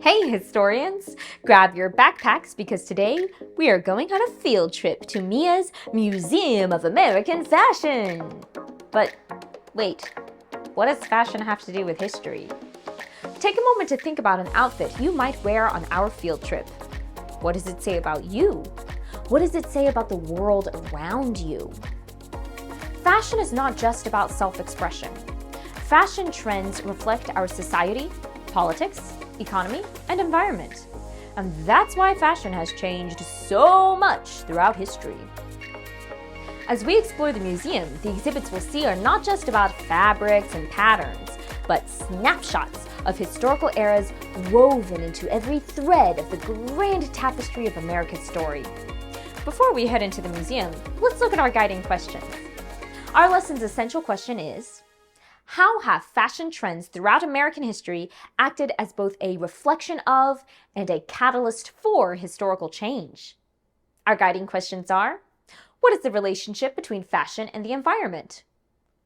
Hey historians! Grab your backpacks because today we are going on a field trip to Mia's Museum of American Fashion! But wait, what does fashion have to do with history? Take a moment to think about an outfit you might wear on our field trip. What does it say about you? What does it say about the world around you? Fashion is not just about self-expression. Fashion trends reflect our society, politics, economy, and environment. And that's why fashion has changed so much throughout history. As we explore the museum, the exhibits we'll see are not just about fabrics and patterns, but snapshots of historical eras woven into every thread of the grand tapestry of America's story. Before we head into the museum, let's look at our guiding questions. Our lesson's essential question is, how have fashion trends throughout American history acted as both a reflection of and a catalyst for historical change? Our guiding questions are, what is the relationship between fashion and the environment?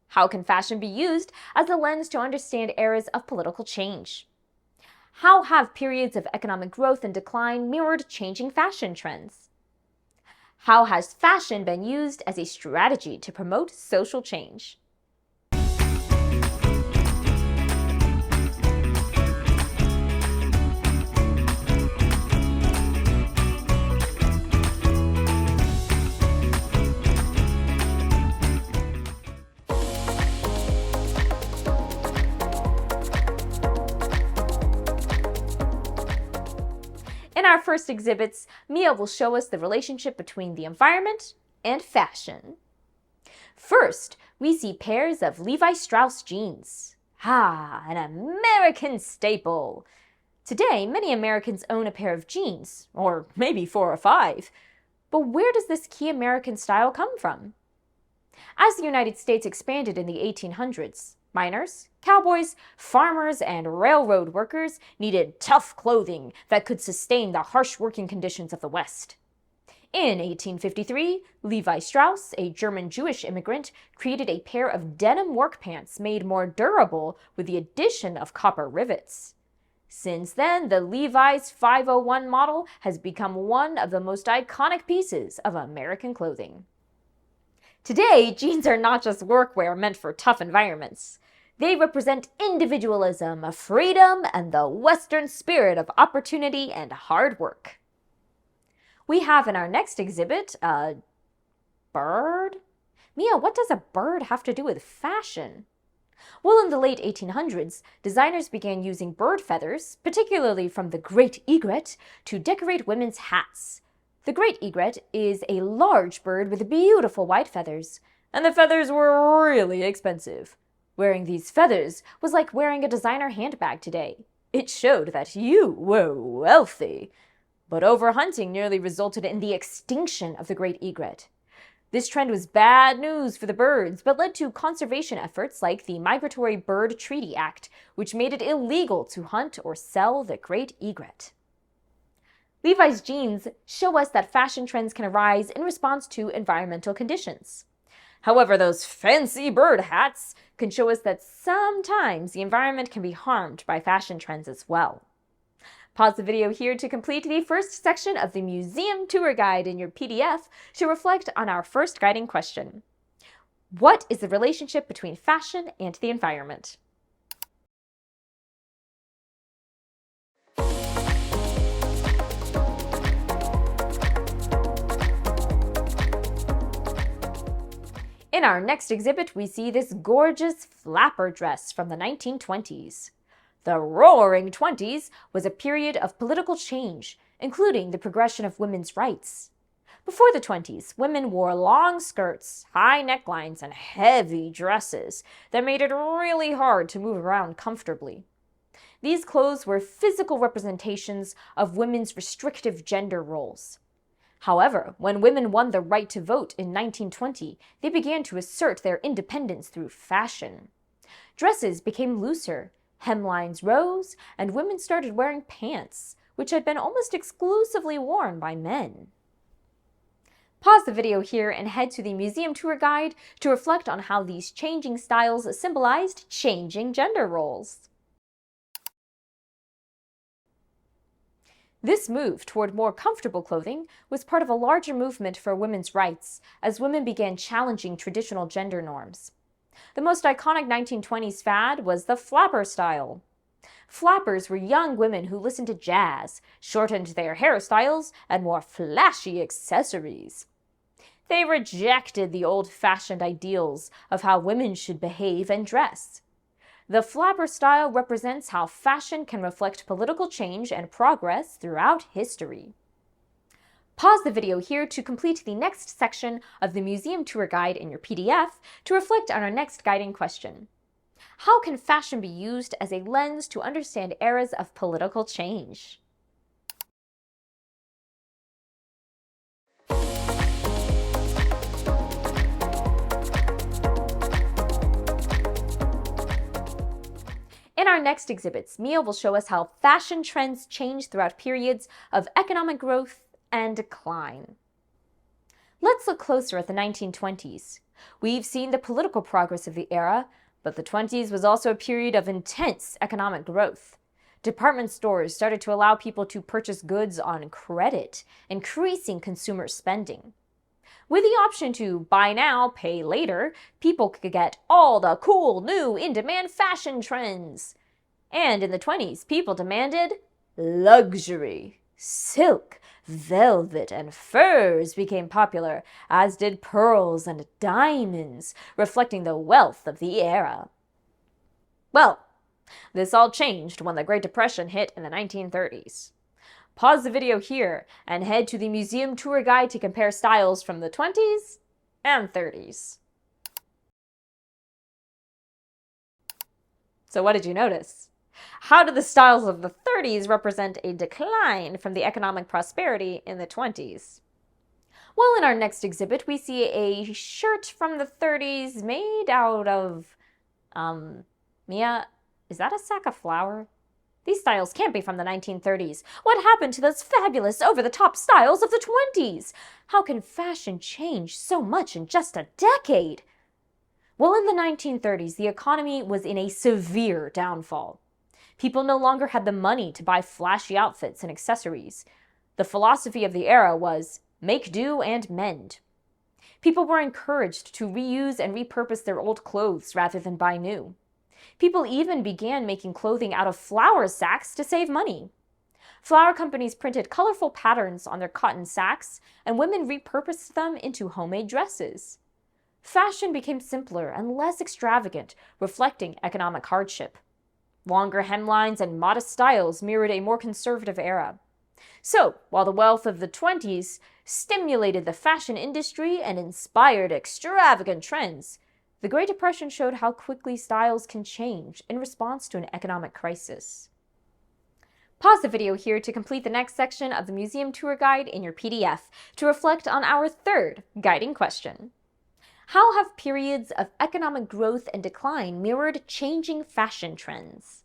How can fashion be used as a lens to understand eras of political change? How have periods of economic growth and decline mirrored changing fashion trends? How has fashion been used as a strategy to promote social change? In our first exhibits, Mia will show us the relationship between the environment and fashion. First, we see pairs of Levi Strauss jeans. An American staple. Today, many Americans own a pair of jeans, or maybe 4 or 5. But where does this key American style come from? As the United States expanded in the 1800s, miners, cowboys, farmers, and railroad workers needed tough clothing that could sustain the harsh working conditions of the West. In 1853, Levi Strauss, a German Jewish immigrant, created a pair of denim work pants made more durable with the addition of copper rivets. Since then, the Levi's 501 model has become one of the most iconic pieces of American clothing. Today, jeans are not just workwear meant for tough environments. They represent individualism, freedom, and the Western spirit of opportunity and hard work. We have in our next exhibit a bird? Mia, what does a bird have to do with fashion? Well, in the late 1800s, designers began using bird feathers, particularly from the great egret, to decorate women's hats. The great egret is a large bird with beautiful white feathers, and the feathers were really expensive. Wearing these feathers was like wearing a designer handbag today. It showed that you were wealthy. But overhunting nearly resulted in the extinction of the great egret. This trend was bad news for the birds, but led to conservation efforts like the Migratory Bird Treaty Act, which made it illegal to hunt or sell the great egret. Levi's jeans show us that fashion trends can arise in response to environmental conditions. However, those fancy bird hats can show us that sometimes the environment can be harmed by fashion trends as well. Pause the video here to complete the first section of the museum tour guide in your PDF to reflect on our first guiding question. What is the relationship between fashion and the environment? In our next exhibit, we see this gorgeous flapper dress from the 1920s. The Roaring Twenties was a period of political change, including the progression of women's rights. Before the 20s, women wore long skirts, high necklines, and heavy dresses that made it really hard to move around comfortably. These clothes were physical representations of women's restrictive gender roles. However, when women won the right to vote in 1920, they began to assert their independence through fashion. Dresses became looser, hemlines rose, and women started wearing pants, which had been almost exclusively worn by men. Pause the video here and head to the museum tour guide to reflect on how these changing styles symbolized changing gender roles. This move toward more comfortable clothing was part of a larger movement for women's rights as women began challenging traditional gender norms. The most iconic 1920s fad was the flapper style. Flappers were young women who listened to jazz, shortened their hairstyles, and wore flashy accessories. They rejected the old-fashioned ideals of how women should behave and dress. The flapper style represents how fashion can reflect political change and progress throughout history. Pause the video here to complete the next section of the museum tour guide in your PDF to reflect on our next guiding question. How can fashion be used as a lens to understand eras of political change? In our next exhibits, Mia will show us how fashion trends change throughout periods of economic growth and decline. Let's look closer at the 1920s. We've seen the political progress of the era, but the 20s was also a period of intense economic growth. Department stores started to allow people to purchase goods on credit, increasing consumer spending. With the option to buy now, pay later, people could get all the cool, new, in-demand fashion trends. And in the 20s, people demanded luxury. Silk, velvet, and furs became popular, as did pearls and diamonds, reflecting the wealth of the era. Well, this all changed when the Great Depression hit in the 1930s. Pause the video here and head to the museum tour guide to compare styles from the 20s and 30s. So what did you notice? How do the styles of the 30s represent a decline from the economic prosperity in the 20s? Well, in our next exhibit, we see a shirt from the 30s made out of, Mia, is that a sack of flour? These styles can't be from the 1930s. What happened to those fabulous, over-the-top styles of the 20s? How can fashion change so much in just a decade? Well, in the 1930s, the economy was in a severe downfall. People no longer had the money to buy flashy outfits and accessories. The philosophy of the era was make do and mend. People were encouraged to reuse and repurpose their old clothes rather than buy new. People even began making clothing out of flour sacks to save money. Flour companies printed colorful patterns on their cotton sacks, and women repurposed them into homemade dresses. Fashion became simpler and less extravagant, reflecting economic hardship. Longer hemlines and modest styles mirrored a more conservative era. So, while the wealth of the 20s stimulated the fashion industry and inspired extravagant trends, the Great Depression showed how quickly styles can change in response to an economic crisis. Pause the video here to complete the next section of the museum tour guide in your PDF to reflect on our third guiding question. How have periods of economic growth and decline mirrored changing fashion trends?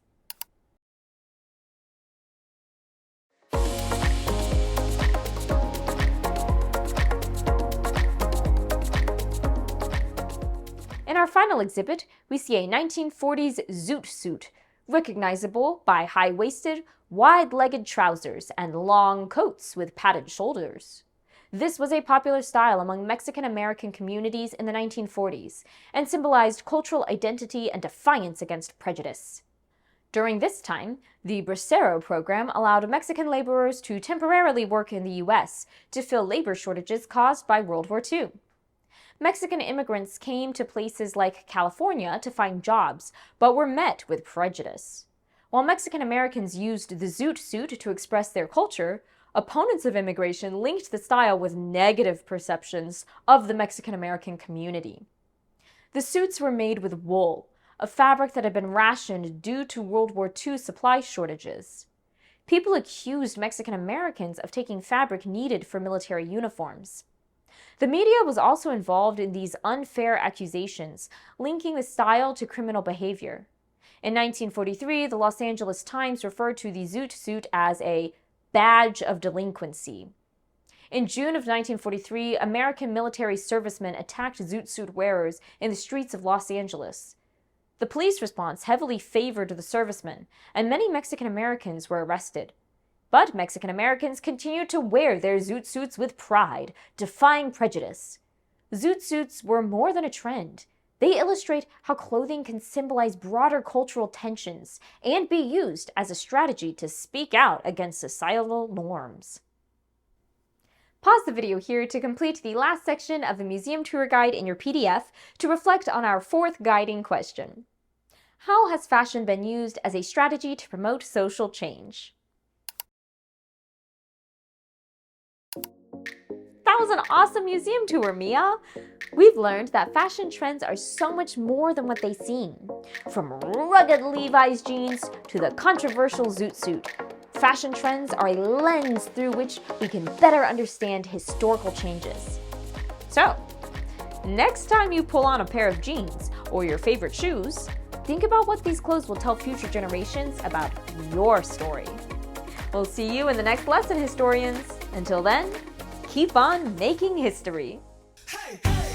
In our final exhibit, we see a 1940s zoot suit, recognizable by high-waisted, wide-legged trousers and long coats with padded shoulders. This was a popular style among Mexican-American communities in the 1940s and symbolized cultural identity and defiance against prejudice. During this time, the Bracero program allowed Mexican laborers to temporarily work in the U.S. to fill labor shortages caused by World War II. Mexican immigrants came to places like California to find jobs, but were met with prejudice. While Mexican Americans used the zoot suit to express their culture, opponents of immigration linked the style with negative perceptions of the Mexican American community. The suits were made with wool, a fabric that had been rationed due to World War II supply shortages. People accused Mexican Americans of taking fabric needed for military uniforms. The media was also involved in these unfair accusations, linking the style to criminal behavior. In 1943, the Los Angeles Times referred to the zoot suit as a badge of delinquency. In June of 1943, American military servicemen attacked zoot suit wearers in the streets of Los Angeles. The police response heavily favored the servicemen, and many Mexican Americans were arrested. But Mexican Americans continued to wear their zoot suits with pride, defying prejudice. Zoot suits were more than a trend. They illustrate how clothing can symbolize broader cultural tensions and be used as a strategy to speak out against societal norms. Pause the video here to complete the last section of the museum tour guide in your PDF to reflect on our fourth guiding question. How has fashion been used as a strategy to promote social change? That was an awesome museum tour, Mia! We've learned that fashion trends are so much more than what they seem. From rugged Levi's jeans to the controversial zoot suit, fashion trends are a lens through which we can better understand historical changes. So, next time you pull on a pair of jeans or your favorite shoes, think about what these clothes will tell future generations about your story. We'll see you in the next lesson, historians. Until then, keep on making history. Hey, hey.